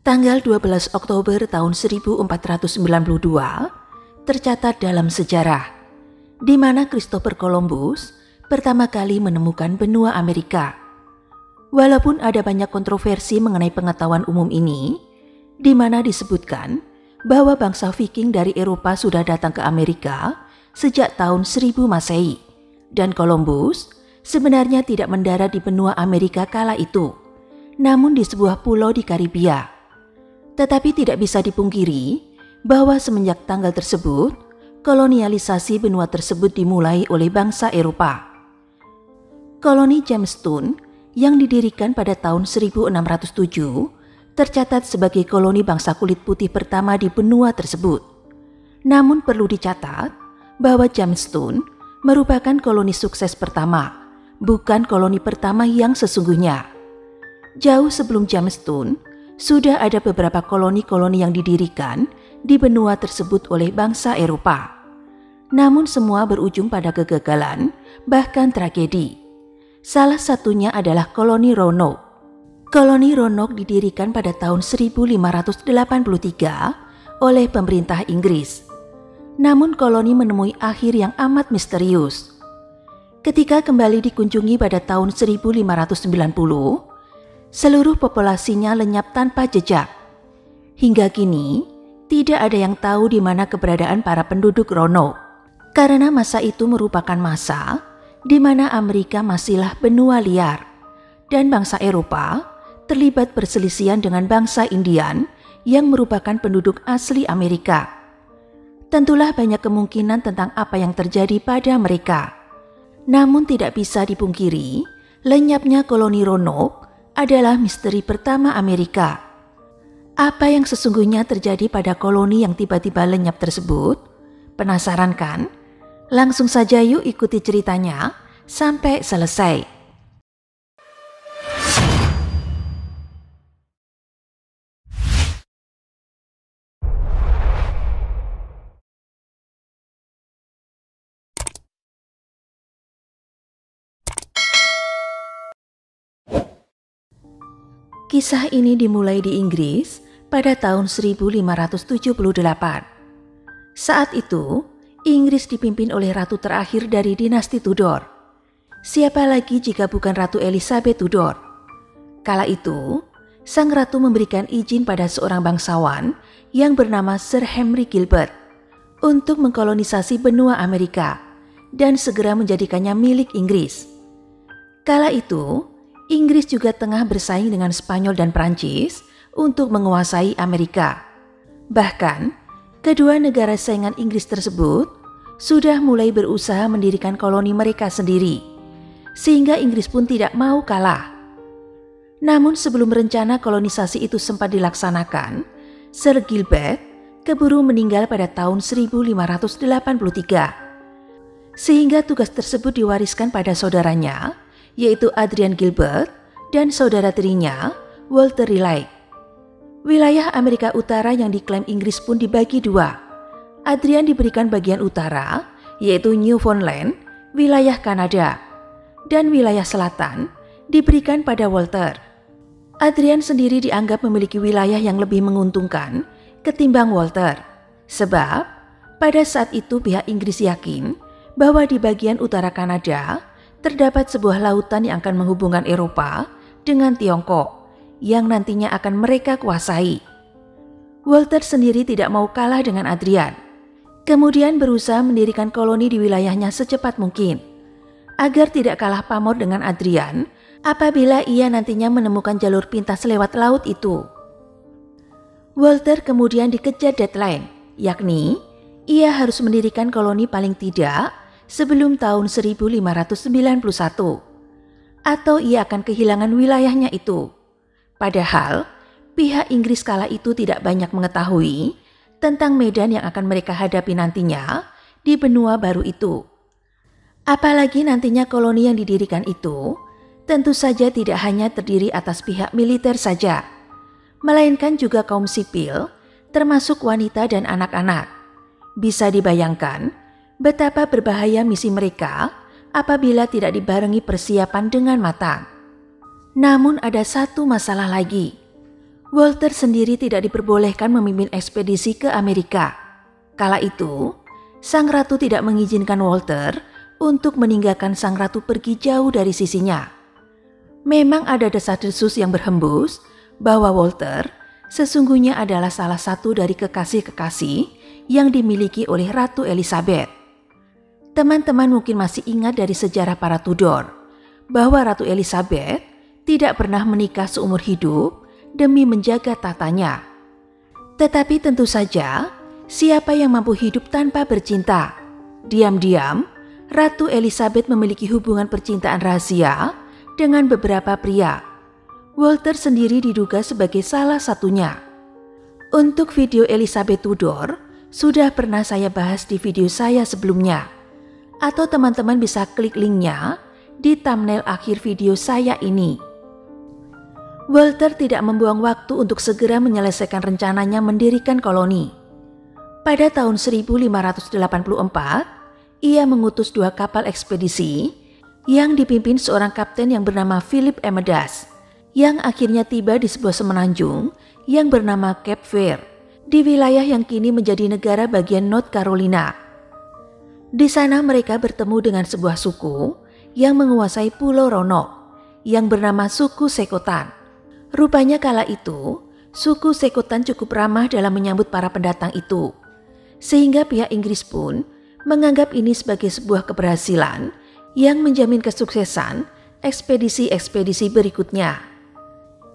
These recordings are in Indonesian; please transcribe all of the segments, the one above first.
Tanggal 12 Oktober tahun 1492 tercatat dalam sejarah, di mana Christopher Columbus pertama kali menemukan benua Amerika. Walaupun ada banyak kontroversi mengenai pengetahuan umum ini, di mana disebutkan bahwa bangsa Viking dari Eropa sudah datang ke Amerika sejak tahun 1000 Masehi, dan Columbus sebenarnya tidak mendarat di benua Amerika kala itu, namun di sebuah pulau di Karibia. Tetapi tidak bisa dipungkiri bahwa semenjak tanggal tersebut, kolonialisasi benua tersebut dimulai oleh bangsa Eropa. Koloni Jamestown yang didirikan pada tahun 1607 tercatat sebagai koloni bangsa kulit putih pertama di benua tersebut. Namun perlu dicatat bahwa Jamestown merupakan koloni sukses pertama, bukan koloni pertama yang sesungguhnya. Jauh sebelum Jamestown, sudah ada beberapa koloni-koloni yang didirikan di benua tersebut oleh bangsa Eropa. Namun semua berujung pada kegagalan, bahkan tragedi. Salah satunya adalah koloni Roanoke. Koloni Roanoke didirikan pada tahun 1583 oleh pemerintah Inggris. Namun koloni menemui akhir yang amat misterius. Ketika kembali dikunjungi pada tahun 1590, seluruh populasinya lenyap tanpa jejak. Hingga kini, tidak ada yang tahu di mana keberadaan para penduduk Roanoke. Karena masa itu merupakan masa di mana Amerika masihlah benua liar, dan bangsa Eropa terlibat perselisihan dengan bangsa Indian yang merupakan penduduk asli Amerika. Tentulah banyak kemungkinan tentang apa yang terjadi pada mereka. Namun tidak bisa dipungkiri, lenyapnya koloni Roanoke adalah misteri pertama Amerika. Apa yang sesungguhnya terjadi pada koloni yang tiba-tiba lenyap tersebut? Penasaran kan? Langsung saja yuk ikuti ceritanya sampai selesai. Kisah ini dimulai di Inggris pada tahun 1578. Saat itu, Inggris dipimpin oleh ratu terakhir dari dinasti Tudor. Siapa lagi jika bukan Ratu Elizabeth Tudor? Kala itu, sang ratu memberikan izin pada seorang bangsawan yang bernama Sir Henry Gilbert untuk mengkolonisasi benua Amerika dan segera menjadikannya milik Inggris. Kala itu, Inggris juga tengah bersaing dengan Spanyol dan Prancis untuk menguasai Amerika. Bahkan, kedua negara saingan Inggris tersebut sudah mulai berusaha mendirikan koloni mereka sendiri, sehingga Inggris pun tidak mau kalah. Namun sebelum rencana kolonisasi itu sempat dilaksanakan, Sir Gilbert keburu meninggal pada tahun 1583. Sehingga tugas tersebut diwariskan pada saudaranya, yaitu Adrian Gilbert dan saudara tirinya, Walter Raleigh. Wilayah Amerika Utara yang diklaim Inggris pun dibagi dua. Adrian diberikan bagian utara, yaitu Newfoundland, wilayah Kanada, dan wilayah selatan diberikan pada Walter. Adrian sendiri dianggap memiliki wilayah yang lebih menguntungkan ketimbang Walter, sebab pada saat itu pihak Inggris yakin bahwa di bagian utara Kanada terdapat sebuah lautan yang akan menghubungkan Eropa dengan Tiongkok yang nantinya akan mereka kuasai. Walter sendiri tidak mau kalah dengan Adrian. Kemudian berusaha mendirikan koloni di wilayahnya secepat mungkin, agar tidak kalah pamor dengan Adrian apabila ia nantinya menemukan jalur pintas lewat laut itu. Walter kemudian dikejar deadline, yakni ia harus mendirikan koloni paling tidak sebelum tahun 1591, atau ia akan kehilangan wilayahnya itu. Padahal, pihak Inggris kala itu tidak banyak mengetahui tentang medan yang akan mereka hadapi nantinya di benua baru itu. Apalagi nantinya koloni yang didirikan itu tentu saja tidak hanya terdiri atas pihak militer saja, melainkan juga kaum sipil, termasuk wanita dan anak-anak. Bisa dibayangkan betapa berbahaya misi mereka apabila tidak dibarengi persiapan dengan matang. Namun ada satu masalah lagi. Walter sendiri tidak diperbolehkan memimpin ekspedisi ke Amerika. Kala itu, sang ratu tidak mengizinkan Walter untuk meninggalkan sang ratu pergi jauh dari sisinya. Memang ada desas-desus yang berhembus bahwa Walter sesungguhnya adalah salah satu dari kekasih-kekasih yang dimiliki oleh Ratu Elizabeth. Teman-teman mungkin masih ingat dari sejarah para Tudor bahwa Ratu Elizabeth tidak pernah menikah seumur hidup demi menjaga tatanya. Tetapi tentu saja, siapa yang mampu hidup tanpa bercinta? Diam-diam, Ratu Elizabeth memiliki hubungan percintaan rahasia dengan beberapa pria. Walter sendiri diduga sebagai salah satunya. Untuk video Elizabeth Tudor, sudah pernah saya bahas di video saya sebelumnya. Atau teman-teman bisa klik linknya di thumbnail akhir video saya ini. Walter tidak membuang waktu untuk segera menyelesaikan rencananya mendirikan koloni. Pada tahun 1584, ia mengutus 2 kapal ekspedisi yang dipimpin seorang kapten yang bernama Philip Amadas, yang akhirnya tiba di sebuah semenanjung yang bernama Cape Fear, di wilayah yang kini menjadi negara bagian North Carolina. Di sana mereka bertemu dengan sebuah suku yang menguasai Pulau Roanoke, yang bernama suku Sekotan. Rupanya kala itu, suku Sekotan cukup ramah dalam menyambut para pendatang itu, sehingga pihak Inggris pun menganggap ini sebagai sebuah keberhasilan yang menjamin kesuksesan ekspedisi-ekspedisi berikutnya.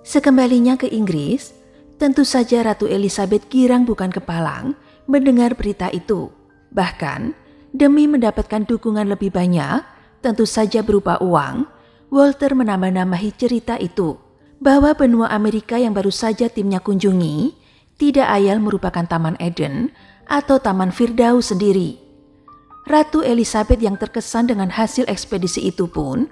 Sekembalinya ke Inggris, tentu saja Ratu Elizabeth girang bukan kepalang mendengar berita itu. Bahkan, demi mendapatkan dukungan lebih banyak, tentu saja berupa uang, Walter menambah-nambahi cerita itu, bahwa benua Amerika yang baru saja timnya kunjungi tidak ayal merupakan Taman Eden atau Taman Firdaus sendiri. Ratu Elizabeth yang terkesan dengan hasil ekspedisi itu pun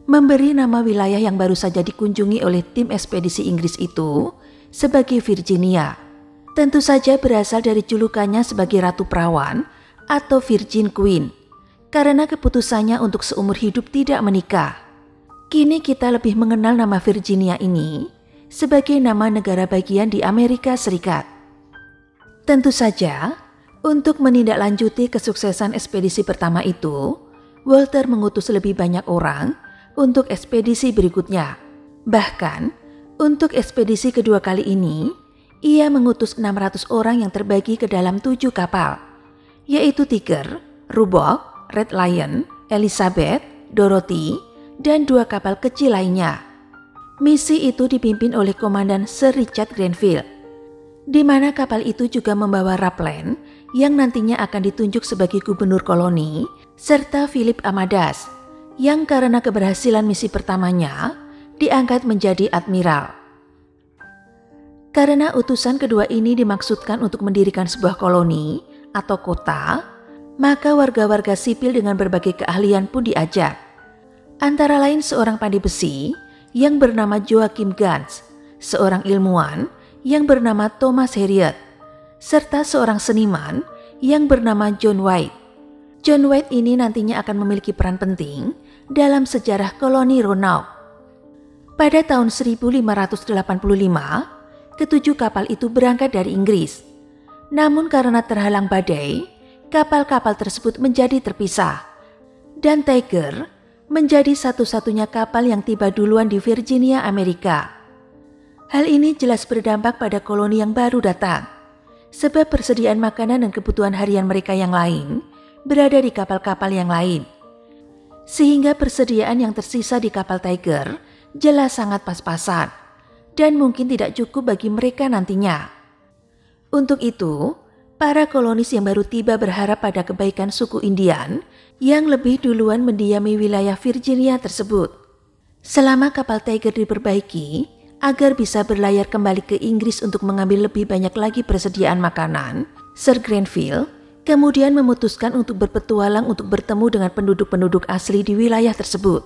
memberi nama wilayah yang baru saja dikunjungi oleh tim ekspedisi Inggris itu sebagai Virginia. Tentu saja berasal dari julukannya sebagai Ratu Perawan atau Virgin Queen, karena keputusannya untuk seumur hidup tidak menikah. Kini kita lebih mengenal nama Virginia ini sebagai nama negara bagian di Amerika Serikat. Tentu saja, untuk menindaklanjuti kesuksesan ekspedisi pertama itu, Walter mengutus lebih banyak orang untuk ekspedisi berikutnya. Bahkan, untuk ekspedisi kedua kali ini, ia mengutus 600 orang yang terbagi ke dalam 7 kapal, yaitu Tiger, Roebuck, Red Lion, Elizabeth, Dorothy, dan 2 kapal kecil lainnya. Misi itu dipimpin oleh Komandan Sir Richard Grenville, di mana kapal itu juga membawa Rapland yang nantinya akan ditunjuk sebagai gubernur koloni, serta Philip Amadas, yang karena keberhasilan misi pertamanya diangkat menjadi admiral. Karena utusan kedua ini dimaksudkan untuk mendirikan sebuah koloni atau kota, maka warga-warga sipil dengan berbagai keahlian pun diajak. Antara lain seorang pandai besi yang bernama Joachim Gans, seorang ilmuwan yang bernama Thomas Harriot, serta seorang seniman yang bernama John White. John White ini nantinya akan memiliki peran penting dalam sejarah koloni Roanoke. Pada tahun 1585, ketujuh kapal itu berangkat dari Inggris. Namun karena terhalang badai, kapal-kapal tersebut menjadi terpisah, dan Tiger menjadi satu-satunya kapal yang tiba duluan di Virginia, Amerika. Hal ini jelas berdampak pada koloni yang baru datang, sebab persediaan makanan dan kebutuhan harian mereka yang lain berada di kapal-kapal yang lain. Sehingga persediaan yang tersisa di kapal Tiger jelas sangat pas-pasan, dan mungkin tidak cukup bagi mereka nantinya. Untuk itu, para kolonis yang baru tiba berharap pada kebaikan suku Indian yang lebih duluan mendiami wilayah Virginia tersebut. Selama kapal Tiger diperbaiki agar bisa berlayar kembali ke Inggris untuk mengambil lebih banyak lagi persediaan makanan, Sir Grenville kemudian memutuskan untuk berpetualang untuk bertemu dengan penduduk-penduduk asli di wilayah tersebut.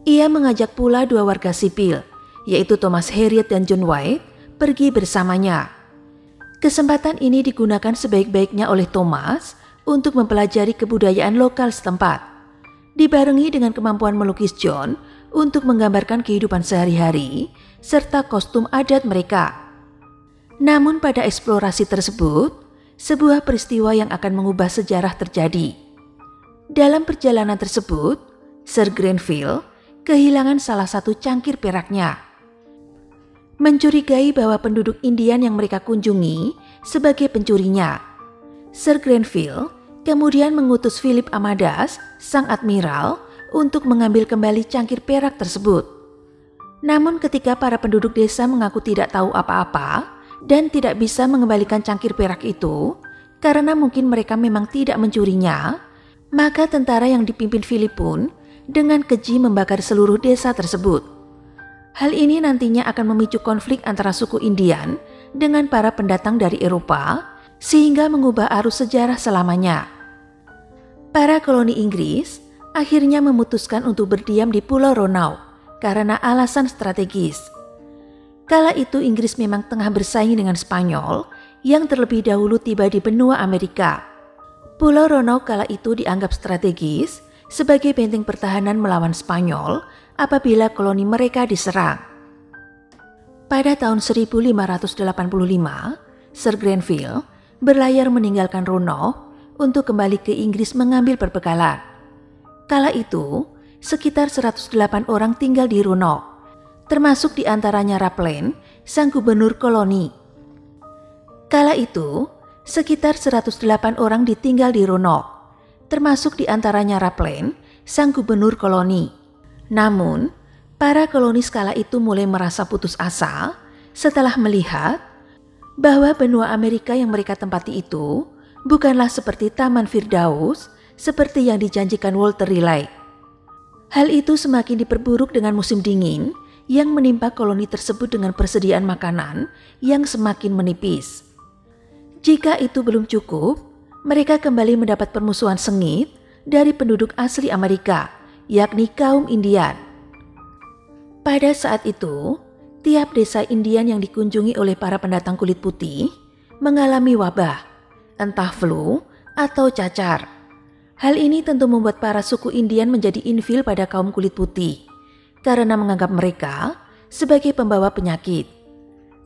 Ia mengajak pula 2 warga sipil, yaitu Thomas Harriot dan John White, pergi bersamanya. Kesempatan ini digunakan sebaik-baiknya oleh Thomas untuk mempelajari kebudayaan lokal setempat. Dibarengi dengan kemampuan melukis John untuk menggambarkan kehidupan sehari-hari serta kostum adat mereka. Namun pada eksplorasi tersebut, sebuah peristiwa yang akan mengubah sejarah terjadi. Dalam perjalanan tersebut, Sir Grenville kehilangan salah satu cangkir peraknya. Mencurigai bahwa penduduk Indian yang mereka kunjungi sebagai pencurinya, Sir Grenville kemudian mengutus Philip Amadas, sang admiral, untuk mengambil kembali cangkir perak tersebut. Namun ketika para penduduk desa mengaku tidak tahu apa-apa dan tidak bisa mengembalikan cangkir perak itu karena mungkin mereka memang tidak mencurinya, maka tentara yang dipimpin Philip pun dengan keji membakar seluruh desa tersebut. Hal ini nantinya akan memicu konflik antara suku Indian dengan para pendatang dari Eropa, sehingga mengubah arus sejarah selamanya. Para koloni Inggris akhirnya memutuskan untuk berdiam di Pulau Roanoke karena alasan strategis. Kala itu Inggris memang tengah bersaing dengan Spanyol yang terlebih dahulu tiba di benua Amerika. Pulau Roanoke kala itu dianggap strategis sebagai benteng pertahanan melawan Spanyol apabila koloni mereka diserang. Pada tahun 1585, Sir Grenville berlayar meninggalkan Roanoke untuk kembali ke Inggris mengambil perbekalan. Kala itu, sekitar 108 orang tinggal di Roanoke, termasuk diantaranya Rapland, sang gubernur koloni. Kala itu, sekitar 108 orang ditinggal di Roanoke, termasuk diantaranya Rapland, sang gubernur koloni. Namun, para kolonis kala itu mulai merasa putus asa setelah melihat bahwa benua Amerika yang mereka tempati itu bukanlah seperti Taman Firdaus seperti yang dijanjikan Walter Raleigh. Hal itu semakin diperburuk dengan musim dingin yang menimpa koloni tersebut dengan persediaan makanan yang semakin menipis. Jika itu belum cukup, mereka kembali mendapat permusuhan sengit dari penduduk asli Amerika, yakni kaum Indian. Pada saat itu, tiap desa Indian yang dikunjungi oleh para pendatang kulit putih mengalami wabah, entah flu atau cacar. Hal ini tentu membuat para suku Indian menjadi ilfil pada kaum kulit putih karena menganggap mereka sebagai pembawa penyakit.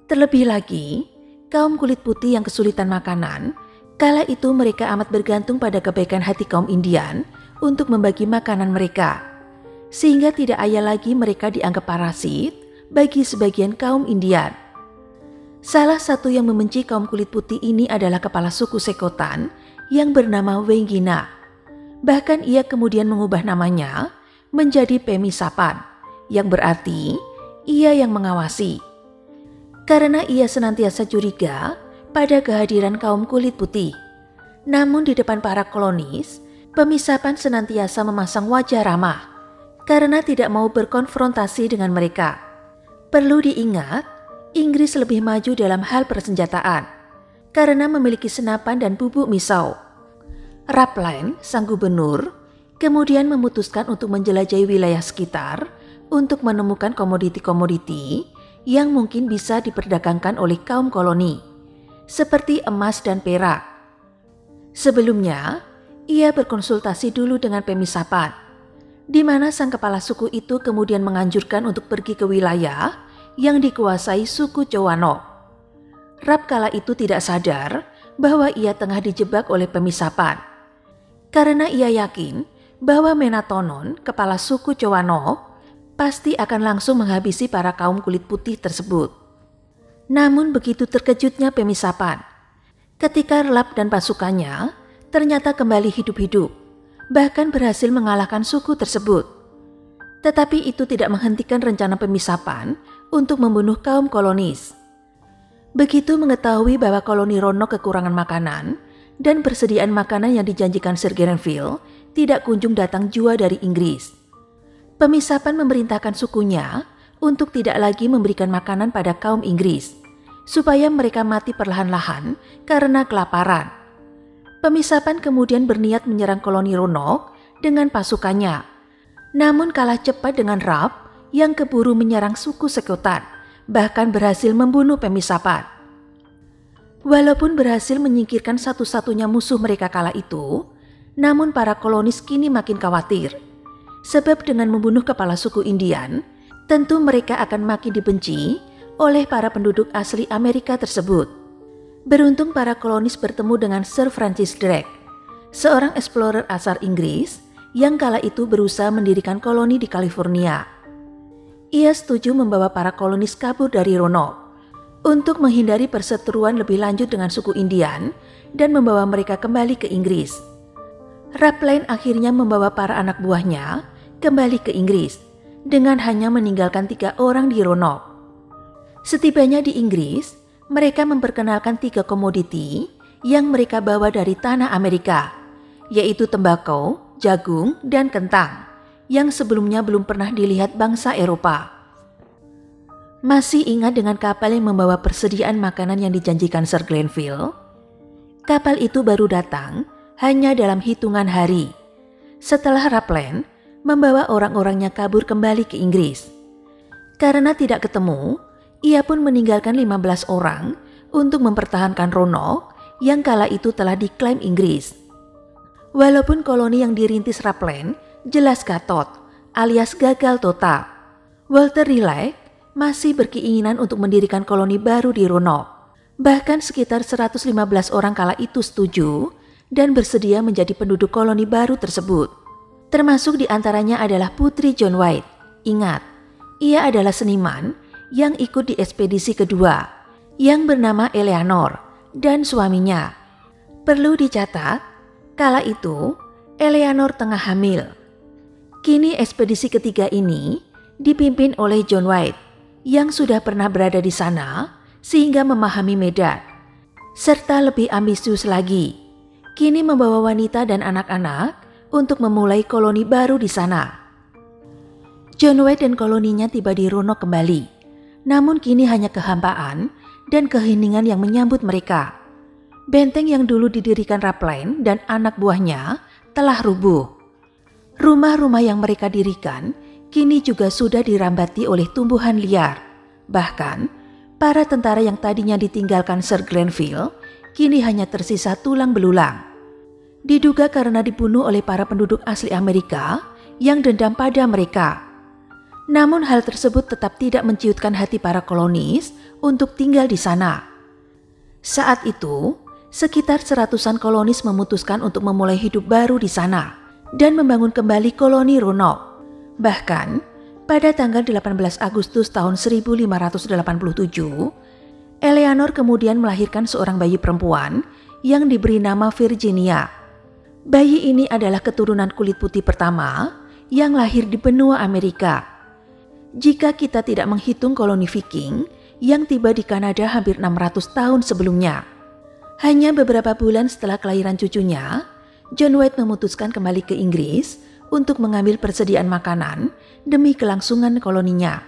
Terlebih lagi, kaum kulit putih yang kesulitan makanan, kala itu mereka amat bergantung pada kebaikan hati kaum Indian untuk membagi makanan mereka, sehingga tidak ayal lagi mereka dianggap parasit bagi sebagian kaum Indian. Salah satu yang membenci kaum kulit putih ini adalah kepala suku Sekotan yang bernama Wengina. Bahkan ia kemudian mengubah namanya menjadi Pemisapan, yang berarti ia yang mengawasi. Karena ia senantiasa curiga pada kehadiran kaum kulit putih. Namun di depan para kolonis, Pemisapan senantiasa memasang wajah ramah karena tidak mau berkonfrontasi dengan mereka. Perlu diingat, Inggris lebih maju dalam hal persenjataan karena memiliki senapan dan bubuk misau. Rapland, sang gubernur, kemudian memutuskan untuk menjelajahi wilayah sekitar untuk menemukan komoditi-komoditi yang mungkin bisa diperdagangkan oleh kaum koloni, seperti emas dan perak. Sebelumnya, ia berkonsultasi dulu dengan Pemisapan, di mana sang kepala suku itu kemudian menganjurkan untuk pergi ke wilayah yang dikuasai suku Cowanok. Rap kala itu tidak sadar bahwa ia tengah dijebak oleh Pemisapan, karena ia yakin bahwa Menatonon, kepala suku Cowanok, pasti akan langsung menghabisi para kaum kulit putih tersebut. Namun begitu terkejutnya Pemisapan ketika Rap dan pasukannya ternyata kembali hidup-hidup, bahkan berhasil mengalahkan suku tersebut. Tetapi itu tidak menghentikan rencana Pemisapan untuk membunuh kaum kolonis. Begitu mengetahui bahwa koloni Roanoke kekurangan makanan dan persediaan makanan yang dijanjikan Sir Grenville tidak kunjung datang jua dari Inggris, Pemisapan memerintahkan sukunya untuk tidak lagi memberikan makanan pada kaum Inggris, supaya mereka mati perlahan-lahan karena kelaparan. Pemisapan kemudian berniat menyerang koloni Roanoke dengan pasukannya, namun kalah cepat dengan Rap yang keburu menyerang suku Sekotan, bahkan berhasil membunuh Pemisapan. Walaupun berhasil menyingkirkan satu-satunya musuh mereka kala itu, namun para kolonis kini makin khawatir, sebab dengan membunuh kepala suku Indian, tentu mereka akan makin dibenci oleh para penduduk asli Amerika tersebut. Beruntung para kolonis bertemu dengan Sir Francis Drake, seorang explorer asal Inggris yang kala itu berusaha mendirikan koloni di California. Ia setuju membawa para kolonis kabur dari Roanoke untuk menghindari perseteruan lebih lanjut dengan suku Indian dan membawa mereka kembali ke Inggris. Rapelin akhirnya membawa para anak buahnya kembali ke Inggris dengan hanya meninggalkan 3 orang di Roanoke. Setibanya di Inggris, mereka memperkenalkan 3 komoditi yang mereka bawa dari tanah Amerika, yaitu tembakau, jagung, dan kentang, yang sebelumnya belum pernah dilihat bangsa Eropa. Masih ingat dengan kapal yang membawa persediaan makanan yang dijanjikan Sir Glenville? Kapal itu baru datang hanya dalam hitungan hari, setelah Rapelin membawa orang-orangnya kabur kembali ke Inggris. Karena tidak ketemu, ia pun meninggalkan 15 orang untuk mempertahankan Roanoke yang kala itu telah diklaim Inggris. Walaupun koloni yang dirintis Rapelin jelas gatot alias gagal total, Walter Raleigh masih berkeinginan untuk mendirikan koloni baru di Roanoke. Bahkan sekitar 115 orang kala itu setuju dan bersedia menjadi penduduk koloni baru tersebut. Termasuk diantaranya adalah putri John White. Ingat, ia adalah seniman yang ikut di ekspedisi kedua yang bernama Eleanor dan suaminya. Perlu dicatat, kala itu Eleanor tengah hamil. Kini ekspedisi ketiga ini dipimpin oleh John White yang sudah pernah berada di sana sehingga memahami medan. Serta lebih ambisius lagi, kini membawa wanita dan anak-anak untuk memulai koloni baru di sana. John White dan koloninya tiba di Roanoke kembali, namun kini hanya kehampaan dan keheningan yang menyambut mereka. Benteng yang dulu didirikan Rapelin dan anak buahnya telah rubuh. Rumah-rumah yang mereka dirikan kini juga sudah dirambati oleh tumbuhan liar. Bahkan, para tentara yang tadinya ditinggalkan Sir Glenville kini hanya tersisa tulang belulang. Diduga karena dibunuh oleh para penduduk asli Amerika yang dendam pada mereka. Namun hal tersebut tetap tidak menciutkan hati para kolonis untuk tinggal di sana. Saat itu, sekitar 100-an kolonis memutuskan untuk memulai hidup baru di sana dan membangun kembali koloni Roanoke. Bahkan, pada tanggal 18 Agustus tahun 1587, Eleanor kemudian melahirkan seorang bayi perempuan yang diberi nama Virginia. Bayi ini adalah keturunan kulit putih pertama yang lahir di benua Amerika. Jika kita tidak menghitung koloni Viking yang tiba di Kanada hampir 600 tahun sebelumnya. Hanya beberapa bulan setelah kelahiran cucunya, John White memutuskan kembali ke Inggris untuk mengambil persediaan makanan demi kelangsungan koloninya.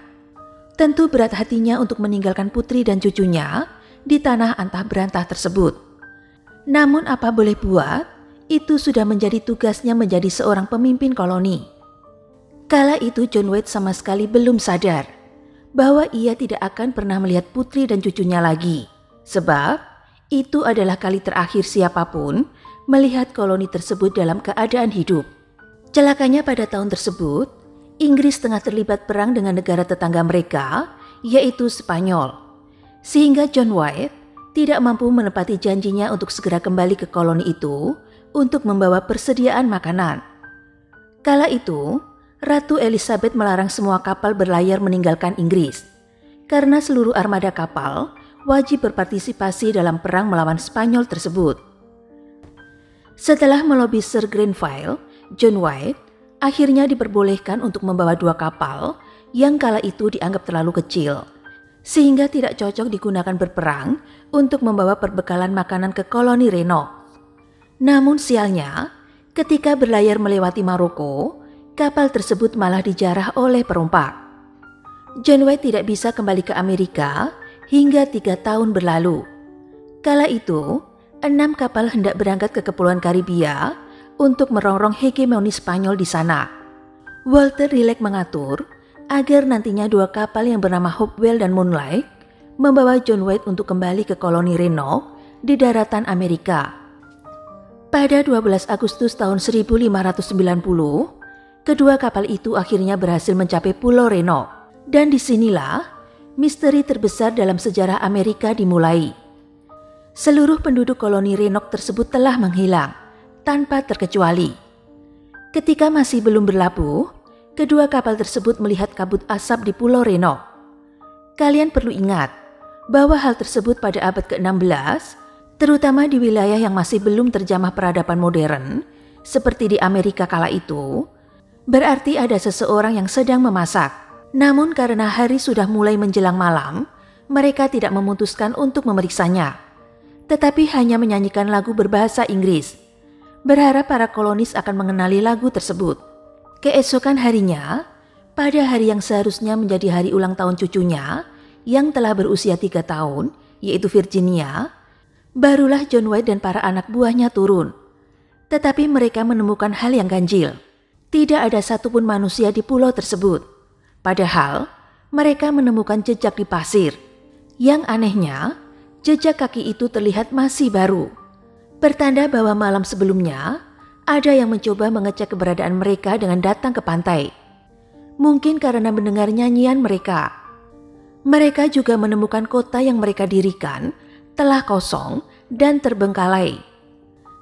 Tentu berat hatinya untuk meninggalkan putri dan cucunya di tanah antah berantah tersebut. Namun apa boleh buat, itu sudah menjadi tugasnya menjadi seorang pemimpin koloni. Kala itu John White sama sekali belum sadar bahwa ia tidak akan pernah melihat putri dan cucunya lagi. Sebab itu adalah kali terakhir siapapun melihat koloni tersebut dalam keadaan hidup. Celakanya pada tahun tersebut, Inggris tengah terlibat perang dengan negara tetangga mereka, yaitu Spanyol. Sehingga John White tidak mampu menepati janjinya untuk segera kembali ke koloni itu untuk membawa persediaan makanan. Kala itu, Ratu Elizabeth melarang semua kapal berlayar meninggalkan Inggris, karena seluruh armada kapal wajib berpartisipasi dalam perang melawan Spanyol tersebut. Setelah melobi Sir Grenville, John White akhirnya diperbolehkan untuk membawa 2 kapal yang kala itu dianggap terlalu kecil, sehingga tidak cocok digunakan berperang untuk membawa perbekalan makanan ke koloni Roanoke. Namun sialnya, ketika berlayar melewati Maroko, kapal tersebut malah dijarah oleh perompak. John White tidak bisa kembali ke Amerika hingga 3 tahun berlalu. Kala itu, 6 kapal hendak berangkat ke Kepulauan Karibia untuk merongrong hegemoni Spanyol di sana. Walter Raleigh mengatur agar nantinya 2 kapal yang bernama Hopewell dan Moonlight membawa John White untuk kembali ke koloni Roanoke di daratan Amerika. Pada 12 Agustus tahun 1590, Kedua kapal itu akhirnya berhasil mencapai Pulau Reno. Dan disinilah misteri terbesar dalam sejarah Amerika dimulai. Seluruh penduduk koloni Renok tersebut telah menghilang, tanpa terkecuali. Ketika masih belum berlabuh, kedua kapal tersebut melihat kabut asap di Pulau Reno. Kalian perlu ingat bahwa hal tersebut pada abad ke-16, terutama di wilayah yang masih belum terjamah peradaban modern, seperti di Amerika kala itu, berarti ada seseorang yang sedang memasak. Namun karena hari sudah mulai menjelang malam, mereka tidak memutuskan untuk memeriksanya, tetapi hanya menyanyikan lagu berbahasa Inggris, berharap para kolonis akan mengenali lagu tersebut. Keesokan harinya, pada hari yang seharusnya menjadi hari ulang tahun cucunya, yang telah berusia 3 tahun, yaitu Virginia, barulah John White dan para anak buahnya turun. Tetapi mereka menemukan hal yang ganjil. Tidak ada satupun manusia di pulau tersebut. Padahal mereka menemukan jejak di pasir. Yang anehnya, jejak kaki itu terlihat masih baru. Pertanda bahwa malam sebelumnya, ada yang mencoba mengecek keberadaan mereka dengan datang ke pantai. Mungkin karena mendengar nyanyian mereka. Mereka juga menemukan kota yang mereka dirikan telah kosong dan terbengkalai.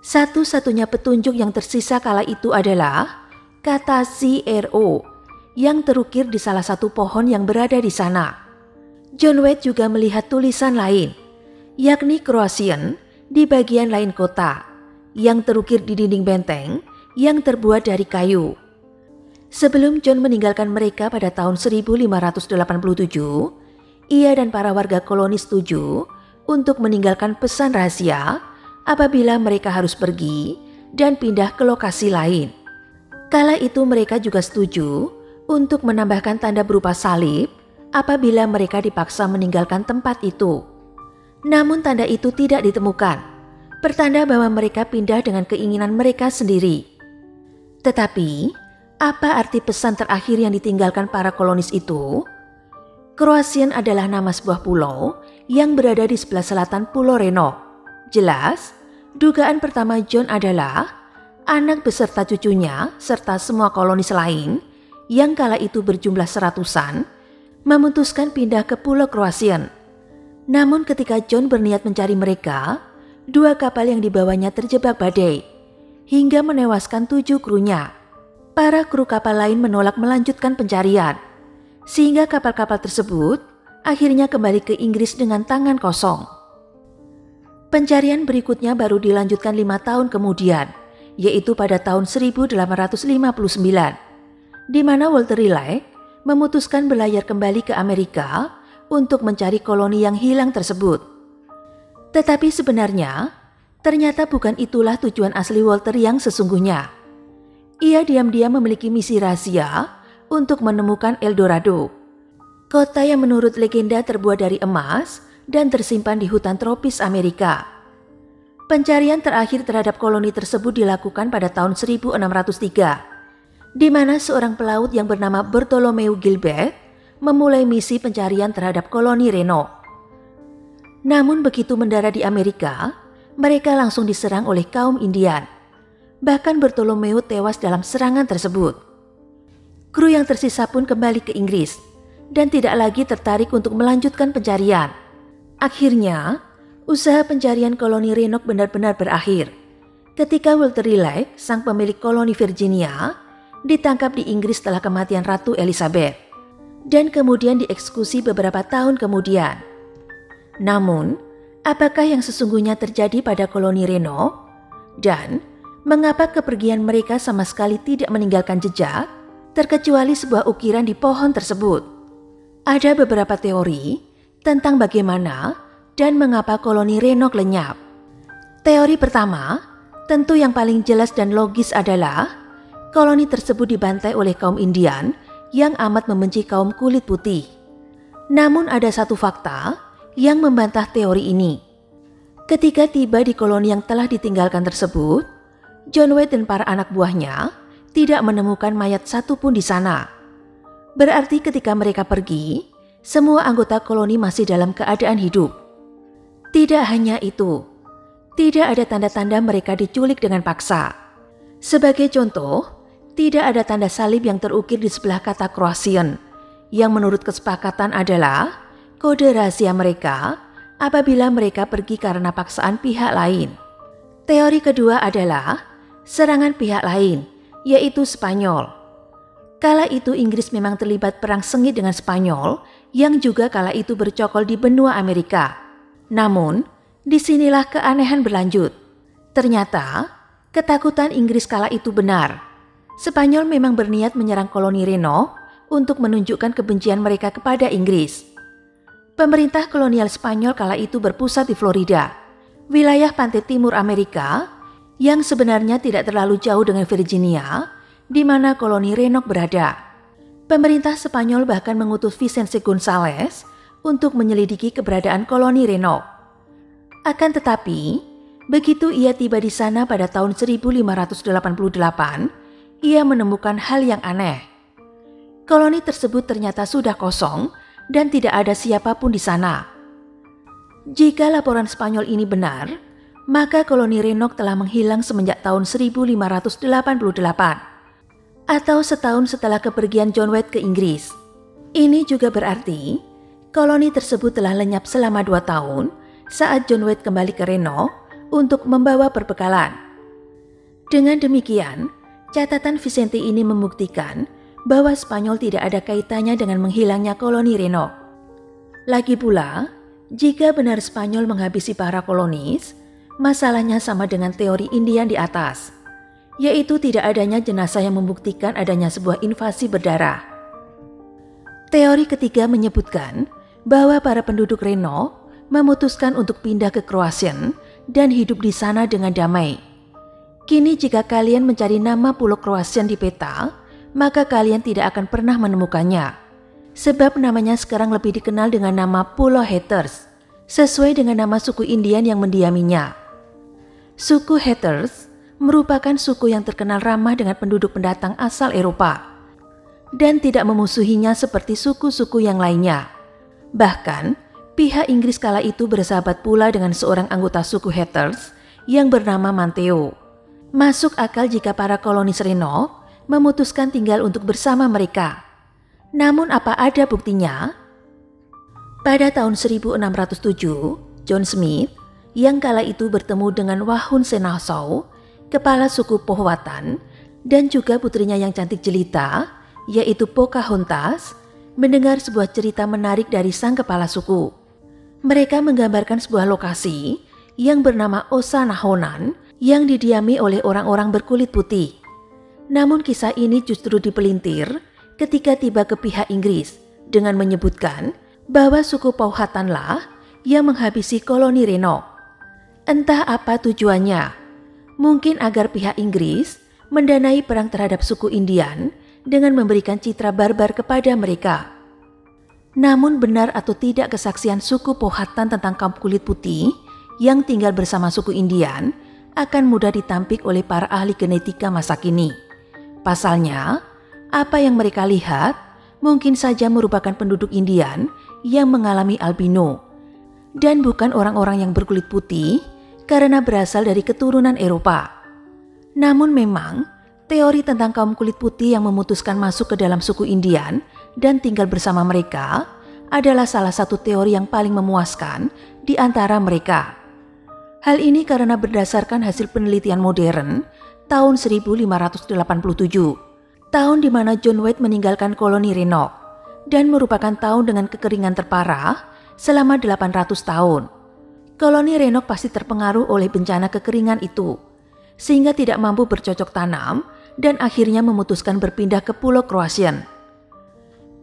Satu-satunya petunjuk yang tersisa kala itu adalah kata CRO yang terukir di salah satu pohon yang berada di sana. John White juga melihat tulisan lain, yakni Croatian di bagian lain kota, yang terukir di dinding benteng yang terbuat dari kayu. Sebelum John meninggalkan mereka pada tahun 1587, ia dan para warga koloni setuju untuk meninggalkan pesan rahasia apabila mereka harus pergi dan pindah ke lokasi lain. Kala itu mereka juga setuju untuk menambahkan tanda berupa salib apabila mereka dipaksa meninggalkan tempat itu. Namun tanda itu tidak ditemukan, pertanda bahwa mereka pindah dengan keinginan mereka sendiri. Tetapi, apa arti pesan terakhir yang ditinggalkan para kolonis itu? Croatian adalah nama sebuah pulau yang berada di sebelah selatan Pulau Reno. Jelas, dugaan pertama John adalah anak beserta cucunya serta semua kolonis lain yang kala itu berjumlah seratusan memutuskan pindah ke Pulau Croatian. Namun ketika John berniat mencari mereka, 2 kapal yang dibawanya terjebak badai hingga menewaskan 7 krunya. Para kru kapal lain menolak melanjutkan pencarian, sehingga kapal-kapal tersebut akhirnya kembali ke Inggris dengan tangan kosong. Pencarian berikutnya baru dilanjutkan 5 tahun kemudian, yaitu pada tahun 1859, di mana Walter Raleigh memutuskan berlayar kembali ke Amerika untuk mencari koloni yang hilang tersebut. Tetapi sebenarnya, ternyata bukan itulah tujuan asli Walter yang sesungguhnya. Ia diam-diam memiliki misi rahasia untuk menemukan El Dorado, kota yang menurut legenda terbuat dari emas dan tersimpan di hutan tropis Amerika. Pencarian terakhir terhadap koloni tersebut dilakukan pada tahun 1603, di mana seorang pelaut yang bernama Bartholomew Gilbert memulai misi pencarian terhadap koloni Reno. Namun begitu mendarat di Amerika, mereka langsung diserang oleh kaum Indian. Bahkan Bartholomew tewas dalam serangan tersebut. Kru yang tersisa pun kembali ke Inggris dan tidak lagi tertarik untuk melanjutkan pencarian. Akhirnya, usaha pencarian koloni Renok benar-benar berakhir ketika Walter Raleigh, sang pemilik koloni Virginia, ditangkap di Inggris setelah kematian Ratu Elizabeth dan kemudian dieksekusi beberapa tahun kemudian. Namun, apakah yang sesungguhnya terjadi pada koloni Reno? Dan mengapa kepergian mereka sama sekali tidak meninggalkan jejak, terkecuali sebuah ukiran di pohon tersebut? Ada beberapa teori tentang bagaimana dan mengapa koloni Renok lenyap. Teori pertama, tentu yang paling jelas dan logis adalah koloni tersebut dibantai oleh kaum Indian yang amat membenci kaum kulit putih. Namun ada satu fakta yang membantah teori ini. Ketika tiba di koloni yang telah ditinggalkan tersebut, John White dan para anak buahnya tidak menemukan mayat satupun di sana. Berarti ketika mereka pergi, semua anggota koloni masih dalam keadaan hidup. Tidak hanya itu, tidak ada tanda-tanda mereka diculik dengan paksa. Sebagai contoh, Tidak ada tanda salib yang terukir di sebelah kata Croatian, yang menurut kesepakatan adalah kode rahasia mereka apabila mereka pergi karena paksaan pihak lain. Teori kedua adalah serangan pihak lain, yaitu Spanyol. Kala itu Inggris memang terlibat perang sengit dengan Spanyol yang juga kala itu bercokol di benua Amerika. Namun, disinilah keanehan berlanjut. Ternyata, ketakutan Inggris kala itu benar. Spanyol memang berniat menyerang koloni Reno untuk menunjukkan kebencian mereka kepada Inggris. Pemerintah kolonial Spanyol kala itu berpusat di Florida, wilayah pantai timur Amerika yang sebenarnya tidak terlalu jauh dengan Virginia, di mana koloni Reno berada. Pemerintah Spanyol bahkan mengutus Vicente González untuk menyelidiki keberadaan koloni Reno. Akan tetapi, begitu ia tiba di sana pada tahun 1588, ia menemukan hal yang aneh. Koloni tersebut ternyata sudah kosong dan tidak ada siapapun di sana. Jika laporan Spanyol ini benar, maka koloni Reno telah menghilang semenjak tahun 1588, atau setahun setelah kepergian John White ke Inggris. Ini juga berarti koloni tersebut telah lenyap selama 2 tahun saat John White kembali ke Reno untuk membawa perbekalan. Dengan demikian, catatan Vicente ini membuktikan bahwa Spanyol tidak ada kaitannya dengan menghilangnya koloni Reno. Lagi pula, jika benar Spanyol menghabisi para kolonis, masalahnya sama dengan teori Indian di atas, yaitu tidak adanya jenazah yang membuktikan adanya sebuah invasi berdarah. Teori ketiga menyebutkan bahwa para penduduk Reno memutuskan untuk pindah ke Croatian dan hidup di sana dengan damai. Kini jika kalian mencari nama pulau Croatian di peta, maka kalian tidak akan pernah menemukannya. Sebab namanya sekarang lebih dikenal dengan nama Pulau Hatteras, sesuai dengan nama suku Indian yang mendiaminya. Suku Hatteras merupakan suku yang terkenal ramah dengan penduduk pendatang asal Eropa dan tidak memusuhinya seperti suku-suku yang lainnya. Bahkan, pihak Inggris kala itu bersahabat pula dengan seorang anggota suku Hatteras yang bernama Manteo. Masuk akal jika para kolonis Reno memutuskan tinggal untuk bersama mereka. Namun apa ada buktinya? Pada tahun 1607, John Smith yang kala itu bertemu dengan Wahun Senasau, kepala suku Powhatan, dan juga putrinya yang cantik jelita, yaitu Pocahontas, mendengar sebuah cerita menarik dari sang kepala suku. Mereka menggambarkan sebuah lokasi yang bernama Osa Nahonan yang didiami oleh orang-orang berkulit putih. Namun kisah ini justru dipelintir ketika tiba ke pihak Inggris dengan menyebutkan bahwa suku Powhatanlah yang menghabisi koloni Reno. Entah apa tujuannya, mungkin agar pihak Inggris mendanai perang terhadap suku Indian dengan memberikan citra barbar kepada mereka. Namun benar atau tidak kesaksian suku Powhatan tentang kaum kulit putih yang tinggal bersama suku Indian akan mudah ditampik oleh para ahli genetika masa kini. Pasalnya, apa yang mereka lihat mungkin saja merupakan penduduk Indian yang mengalami albino dan bukan orang-orang yang berkulit putih karena berasal dari keturunan Eropa. Namun memang, teori tentang kaum kulit putih yang memutuskan masuk ke dalam suku Indian dan tinggal bersama mereka adalah salah satu teori yang paling memuaskan di antara mereka. Hal ini karena berdasarkan hasil penelitian modern tahun 1587, tahun di mana John White meninggalkan koloni Reno dan merupakan tahun dengan kekeringan terparah selama 800 tahun. Koloni Reno pasti terpengaruh oleh bencana kekeringan itu, sehingga tidak mampu bercocok tanam dan akhirnya memutuskan berpindah ke Pulau Croatian.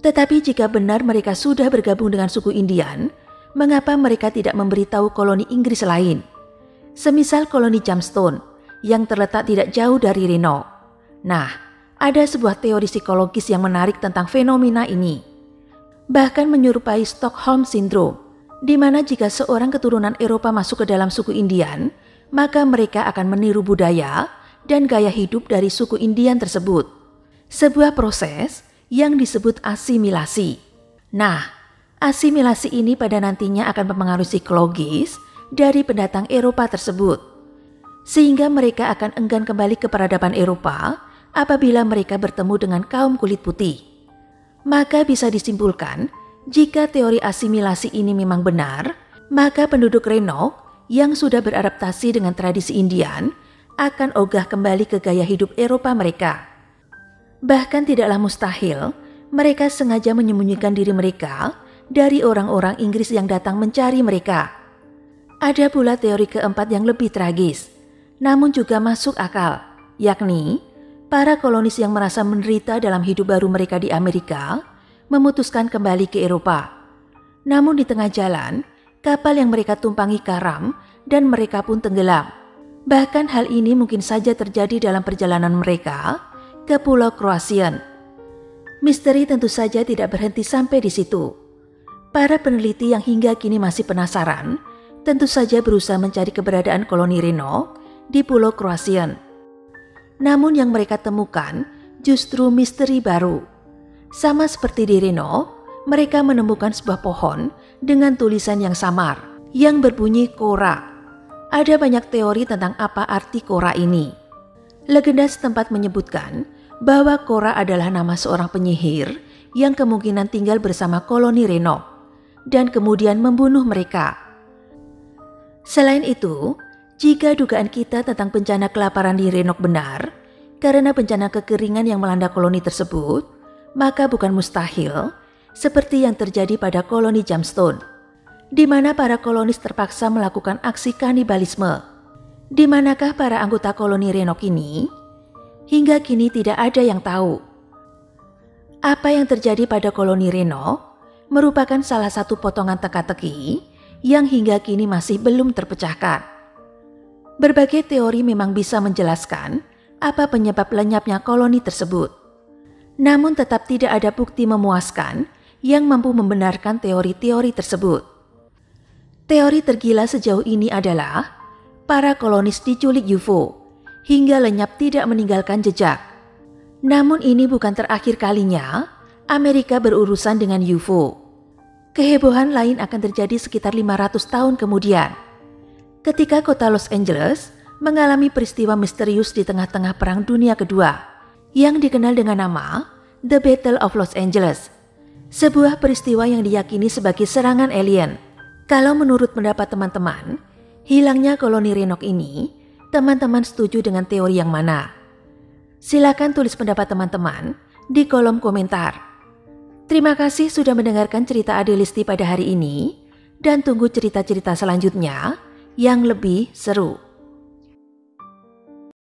Tetapi jika benar mereka sudah bergabung dengan suku Indian, mengapa mereka tidak memberitahu koloni Inggris lain? Semisal koloni Jamestown yang terletak tidak jauh dari Reno. Nah, ada sebuah teori psikologis yang menarik tentang fenomena ini. Bahkan menyerupai Stockholm Syndrome, di mana jika seorang keturunan Eropa masuk ke dalam suku Indian, maka mereka akan meniru budaya dan gaya hidup dari suku Indian tersebut. Sebuah proses yang disebut asimilasi. Nah, asimilasi ini pada nantinya akan mempengaruhi psikologis dari pendatang Eropa tersebut, sehingga mereka akan enggan kembali ke peradaban Eropa apabila mereka bertemu dengan kaum kulit putih. Maka bisa disimpulkan, jika teori asimilasi ini memang benar, maka penduduk Reno yang sudah beradaptasi dengan tradisi Indian akan ogah kembali ke gaya hidup Eropa mereka. Bahkan tidaklah mustahil mereka sengaja menyembunyikan diri mereka dari orang-orang Inggris yang datang mencari mereka. Ada pula teori keempat yang lebih tragis, namun juga masuk akal, yakni para kolonis yang merasa menderita dalam hidup baru mereka di Amerika memutuskan kembali ke Eropa. Namun di tengah jalan, kapal yang mereka tumpangi karam dan mereka pun tenggelam. Bahkan hal ini mungkin saja terjadi dalam perjalanan mereka ke Pulau Kroasian. Misteri tentu saja tidak berhenti sampai di situ. Para peneliti yang hingga kini masih penasaran, tentu saja berusaha mencari keberadaan koloni Reno di Pulau Kroasian. Namun yang mereka temukan justru misteri baru. Sama seperti di Reno, mereka menemukan sebuah pohon dengan tulisan yang samar, yang berbunyi Kora. Ada banyak teori tentang apa arti Kora ini. Legenda setempat menyebutkan bahwa Kora adalah nama seorang penyihir yang kemungkinan tinggal bersama koloni Reno dan kemudian membunuh mereka. Selain itu, jika dugaan kita tentang bencana kelaparan di Reno benar, karena bencana kekeringan yang melanda koloni tersebut, maka bukan mustahil seperti yang terjadi pada koloni Jamestown, di mana para kolonis terpaksa melakukan aksi kanibalisme. Di manakah para anggota koloni Reno ini? Hingga kini tidak ada yang tahu. Apa yang terjadi pada koloni Reno merupakan salah satu potongan teka-teki yang hingga kini masih belum terpecahkan. Berbagai teori memang bisa menjelaskan apa penyebab lenyapnya koloni tersebut. Namun tetap tidak ada bukti memuaskan yang mampu membenarkan teori-teori tersebut. Teori tergila sejauh ini adalah para kolonis diculik UFO hingga lenyap tidak meninggalkan jejak. Namun ini bukan terakhir kalinya Amerika berurusan dengan UFO. Kehebohan lain akan terjadi sekitar 500 tahun kemudian, ketika kota Los Angeles mengalami peristiwa misterius di tengah-tengah Perang Dunia Kedua yang dikenal dengan nama The Battle of Los Angeles, sebuah peristiwa yang diyakini sebagai serangan alien. Kalau menurut pendapat teman-teman, hilangnya koloni Reno ini, teman-teman setuju dengan teori yang mana? Silakan tulis pendapat teman-teman di kolom komentar. Terima kasih sudah mendengarkan cerita Adelisti pada hari ini, dan tunggu cerita-cerita selanjutnya yang lebih seru.